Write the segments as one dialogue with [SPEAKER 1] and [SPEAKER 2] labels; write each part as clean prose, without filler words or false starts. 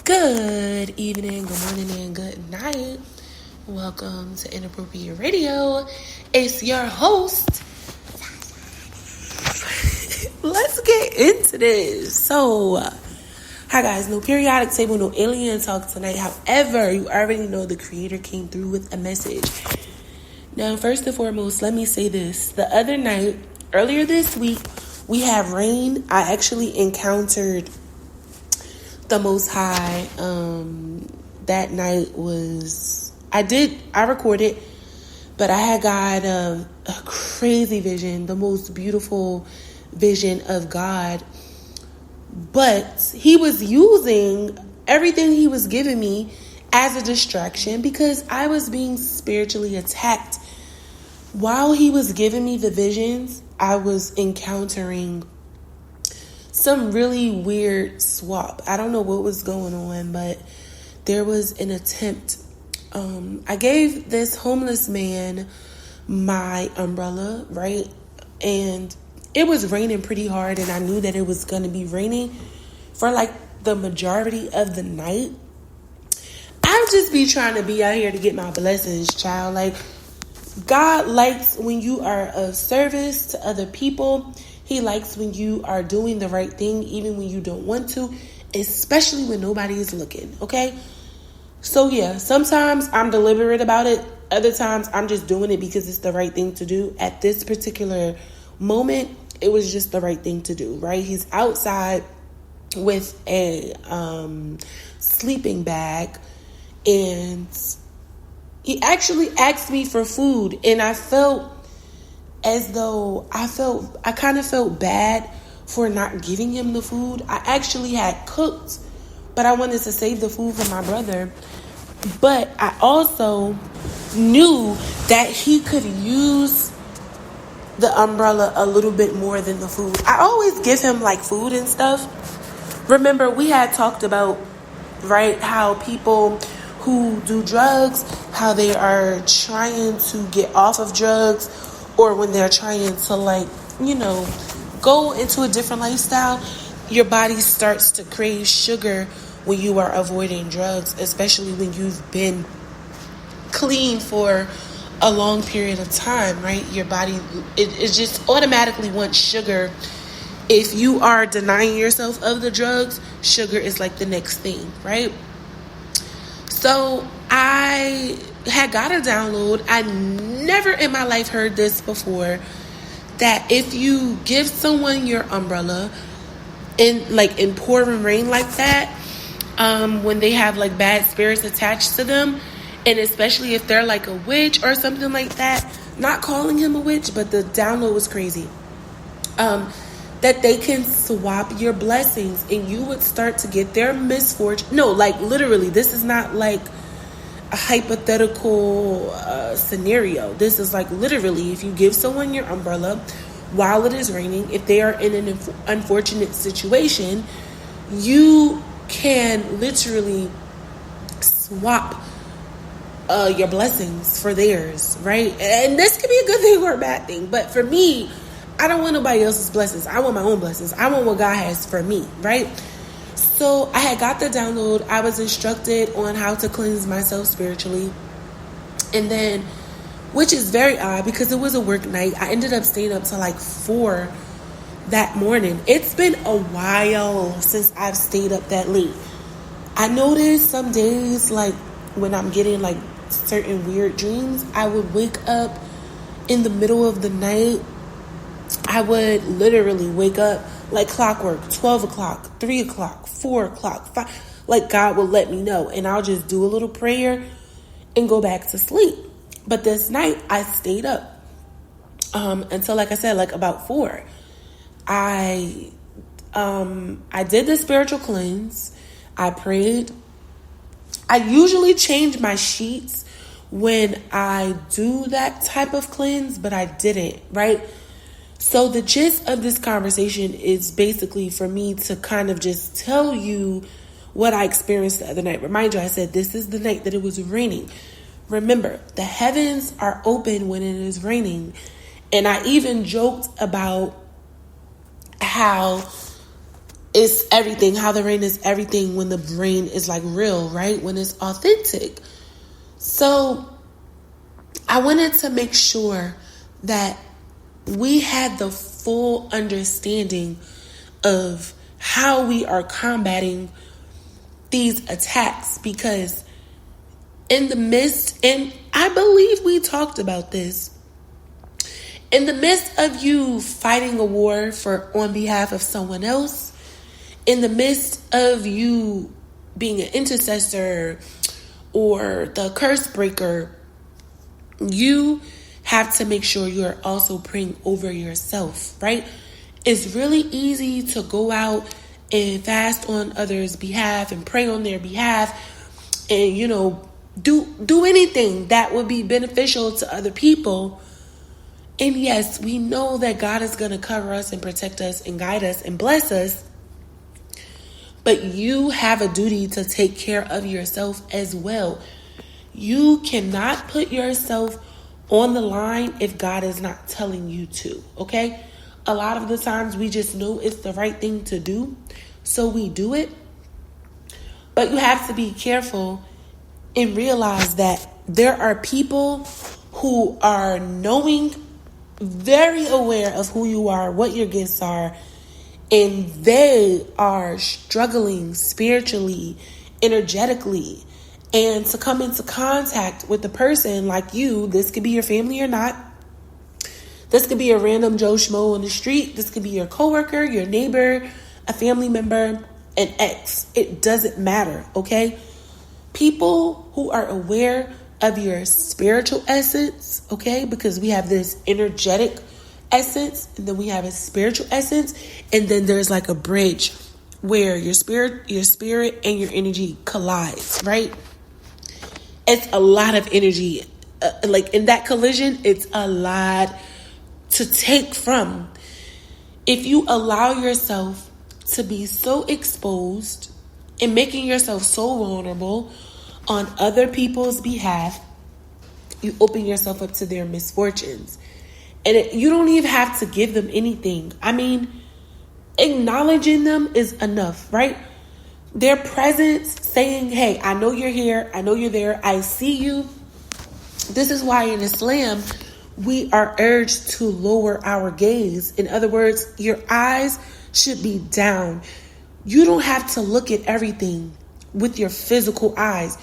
[SPEAKER 1] Good evening, good morning, and good night. Welcome to Inappropriate Radio. It's your host. Let's get into this. So, hi guys, no periodic table, no alien talk tonight. However, you already know the creator came through with a message. Now, first and foremost, let me say this. The other night, earlier this week, we had rain. I actually encountered the Most High. That night was, I recorded, but I had got a crazy vision, the most beautiful vision of God. But he was using everything he was giving me as a distraction because I was being spiritually attacked. While he was giving me the visions, I was encountering some really weird swap. I don't know what was going on, but there was an attempt. I gave this homeless man my umbrella, right? And it was raining pretty hard, and I knew that it was going to be raining for like the majority of the night. I'll just be trying to be out here to get my blessings, child. Like, God likes when you are of service to other people. He likes when you are doing the right thing, even when you don't want to, especially when nobody is looking, okay? So yeah, sometimes I'm deliberate about it. Other times I'm just doing it because it's the right thing to do. At this particular moment, it was just the right thing to do, right? He's outside with a sleeping bag, and he actually asked me for food, and I felt as though I kind of felt bad for not giving him the food. I actually had cooked, but I wanted to save the food for my brother. But I also knew that he could use the umbrella a little bit more than the food. I always give him like food and stuff. Remember, we had talked about, right, how people who do drugs, how they are trying to get off of drugs, or when they're trying to, like, go into a different lifestyle, your body starts to crave sugar when you are avoiding drugs, especially when you've been clean for a long period of time, right? Your body, it just automatically wants sugar. If you are denying yourself of the drugs, sugar is like the next thing, right? So I had got a download. I never in my life heard this before, that if you give someone your umbrella in pouring rain like that, when they have like bad spirits attached to them, and especially if they're like a witch or something like that, not calling him a witch, but the download was crazy, that they can swap your blessings and you would start to get their misfortune. No, like literally, this is not like a hypothetical scenario. This is like literally, if you give someone your umbrella while it is raining, if they are in an unfortunate situation, you can literally swap your blessings for theirs, right? And this could be a good thing or a bad thing, but for me, I don't want nobody else's blessings. I want my own blessings. I want what God has for me, right? So I had got the download. I was instructed on how to cleanse myself spiritually. And then, which is very odd because it was a work night, I ended up staying up till like 4 that morning. It's been a while since I've stayed up that late. I noticed some days, like when I'm getting like certain weird dreams, I would wake up in the middle of the night. I would literally wake up like clockwork, 12 o'clock, 3 o'clock, 4 o'clock, 5. Like God will let me know, and I'll just do a little prayer and go back to sleep. But this night I stayed up until, like I said, like about 4. I did the spiritual cleanse. I prayed. I usually change my sheets when I do that type of cleanse, but I didn't, right? So the gist of this conversation is basically for me to kind of just tell you what I experienced the other night. Remind you, I said this is the night that it was raining. Remember, the heavens are open when it is raining. And I even joked about how it's everything. How the rain is everything when the rain is like real, right? When it's authentic. So I wanted to make sure that we had the full understanding of how we are combating these attacks, because in the midst, and I believe we talked about this, in the midst of you fighting a war on behalf of someone else, in the midst of you being an intercessor or the curse breaker, you have to make sure you're also praying over yourself, right? It's really easy to go out and fast on others' behalf and pray on their behalf and, do anything that would be beneficial to other people. And yes, we know that God is going to cover us and protect us and guide us and bless us. But you have a duty to take care of yourself as well. You cannot put yourself on the line if God is not telling you to, okay? A lot of the times we just know it's the right thing to do, so we do it. But you have to be careful and realize that there are people who are knowing, very aware of who you are, what your gifts are, and they are struggling spiritually, energetically, and to come into contact with a person like you. This could be your family or not. This could be a random Joe Schmo on the street. This could be your coworker, your neighbor, a family member, an ex. It doesn't matter, okay? People who are aware of your spiritual essence, okay? Because we have this energetic essence, and then we have a spiritual essence, and then there's like a bridge where your spirit and your energy collides, right? It's a lot of energy. Like in that collision, it's a lot to take from. If you allow yourself to be so exposed and making yourself so vulnerable on other people's behalf, you open yourself up to their misfortunes. And you don't even have to give them anything. I mean, acknowledging them is enough, right? Their presence, saying, hey, I know you're here. I know you're there. I see you. This is why in Islam, we are urged to lower our gaze. In other words, your eyes should be down. You don't have to look at everything with your physical eyes.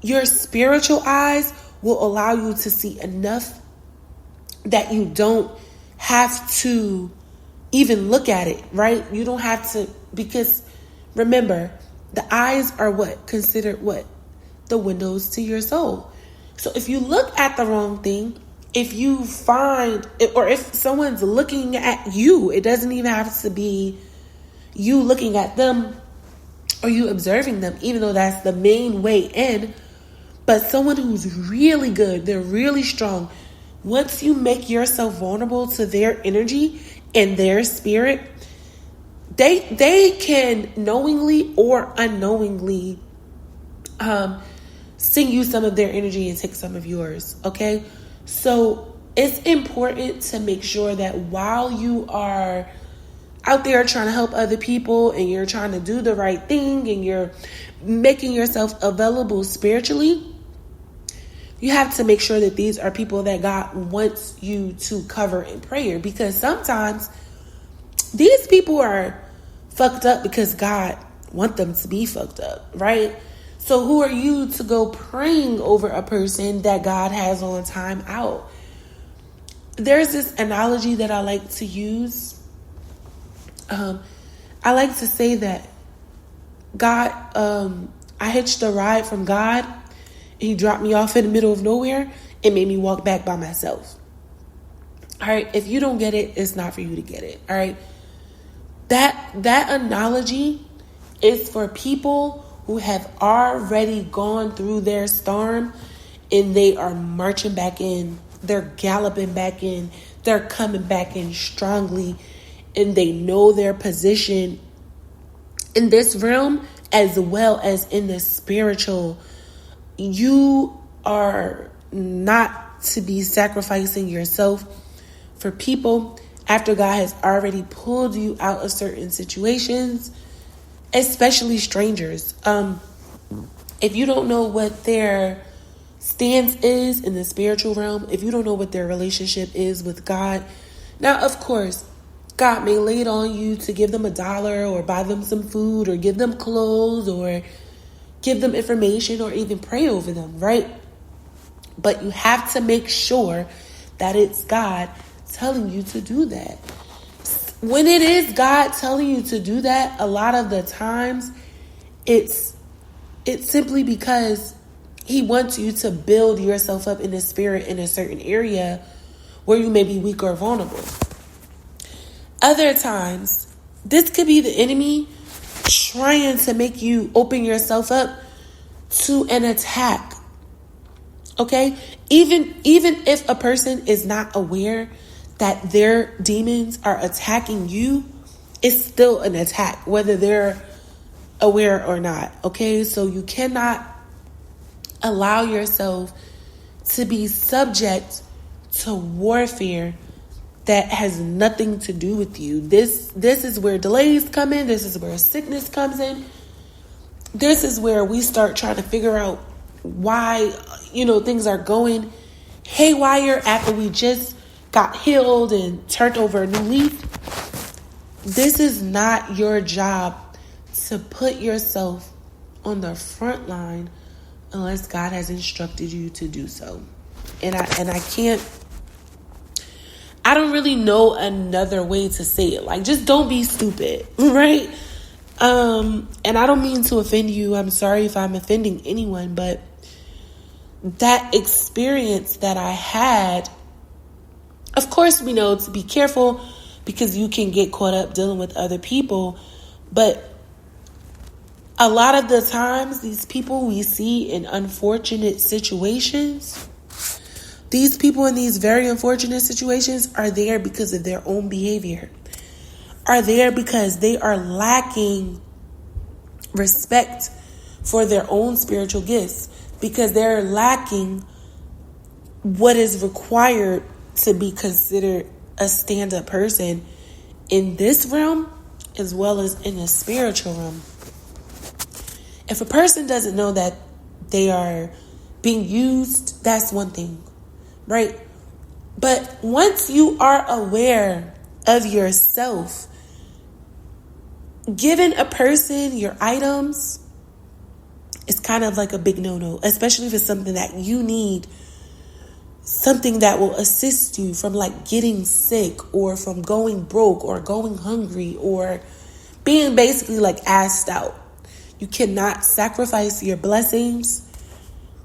[SPEAKER 1] Your spiritual eyes will allow you to see enough that you don't have to even look at it, right? You don't have to, because remember, the eyes are what? Considered what? The windows to your soul. So if you look at the wrong thing, if you find, or if someone's looking at you, it doesn't even have to be you looking at them or you observing them, even though that's the main way in. But someone who's really good, they're really strong. Once you make yourself vulnerable to their energy and their spirit, they can knowingly or unknowingly send you some of their energy and take some of yours, okay? So it's important to make sure that while you are out there trying to help other people and you're trying to do the right thing and you're making yourself available spiritually, you have to make sure that these are people that God wants you to cover in prayer, because sometimes these people are fucked up because God wants them to be fucked up, right? So who are you to go praying over a person that God has on time out? There's this analogy that I like to use. I like to say that God, I hitched a ride from God. He dropped me off in the middle of nowhere and made me walk back by myself. All right. If you don't get it, it's not for you to get it. All right. That analogy is for people who have already gone through their storm and they are marching back in. They're galloping back in. They're coming back in strongly, and they know their position in this realm as well as in the spiritual. You are not to be sacrificing yourself for people after God has already pulled you out of certain situations, especially strangers. If you don't know what their stance is in the spiritual realm, if you don't know what their relationship is with God, now, of course, God may lay it on you to give them $1 or buy them some food or give them clothes or give them information or even pray over them, right? But you have to make sure that it's God telling you to do that. When it is God telling you to do that, a lot of the times it's simply because he wants you to build yourself up in the spirit in a certain area where you may be weak or vulnerable. Other times, this could be the enemy trying to make you open yourself up to an attack. Okay? Even if a person is not aware that their demons are attacking you, it's still an attack, whether they're aware or not. Okay? So you cannot allow yourself to be subject to warfare that has nothing to do with you. This is where delays come in. This is where sickness comes in. This is where we start trying to figure out why, things are going haywire after we just got healed and turned over a new leaf. This is not your job to put yourself on the front line unless God has instructed you to do so. And I don't really know another way to say it. Like, just don't be stupid, right? And I don't mean to offend you. I'm sorry if I'm offending anyone, but that experience that I had, of course, we know to be careful because you can get caught up dealing with other people. But a lot of the times, these people we see in unfortunate situations, these people in these very unfortunate situations are there because of their own behavior, are there because they are lacking respect for their own spiritual gifts, because they're lacking what is required to be considered a stand-up person in this realm as well as in the spiritual realm. If a person doesn't know that they are being used, that's one thing, right? But once you are aware of yourself, giving a person your items is kind of like a big no-no, especially if it's something that you need, something that will assist you from like getting sick or from going broke or going hungry or being basically like assed out. You cannot sacrifice your blessings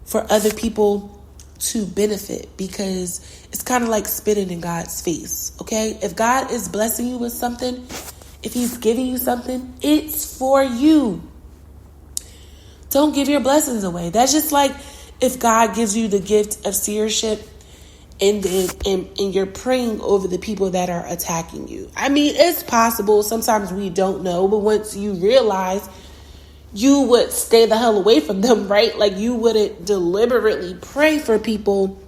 [SPEAKER 1] for other people to benefit, because it's kind of like spitting in God's face, okay? If God is blessing you with something, if he's giving you something, it's for you. Don't give your blessings away. That's just like if God gives you the gift of seership and you're praying over the people that are attacking you. I mean, it's possible. Sometimes we don't know, but once you realize, you would stay the hell away from them, right? Like, you wouldn't deliberately pray for people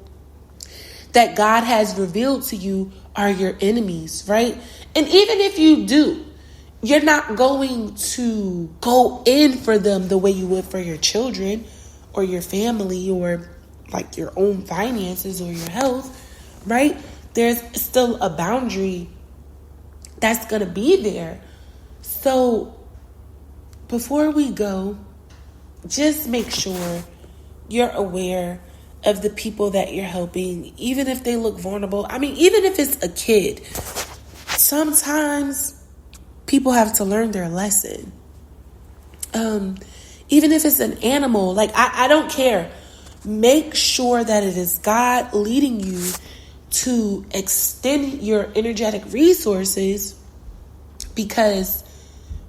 [SPEAKER 1] that God has revealed to you are your enemies, right? And even if you do, you're not going to go in for them the way you would for your children or your family or like your own finances or your health, right? There's still a boundary that's going to be there. So before we go, just make sure you're aware of the people that you're helping, even if they look vulnerable. I mean, even if it's a kid, sometimes people have to learn their lesson. Even if it's an animal, like I don't care. Make sure that it is God leading you to extend your energetic resources, because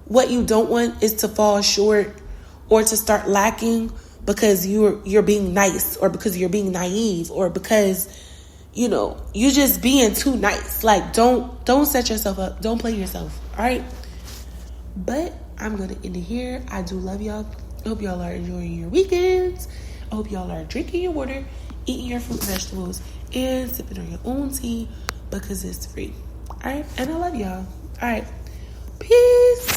[SPEAKER 1] what you don't want is to fall short or to start lacking because you're being nice, or because you're being naive, or because you're just being too nice. Like, don't set yourself up. Don't play yourself. All right. But I'm gonna end it here. I do love y'all. I hope y'all are enjoying your weekends. I hope y'all are drinking your water, eating your fruit and vegetables, and sipping on your own tea because it's free. All right, and I love y'all. All right, peace.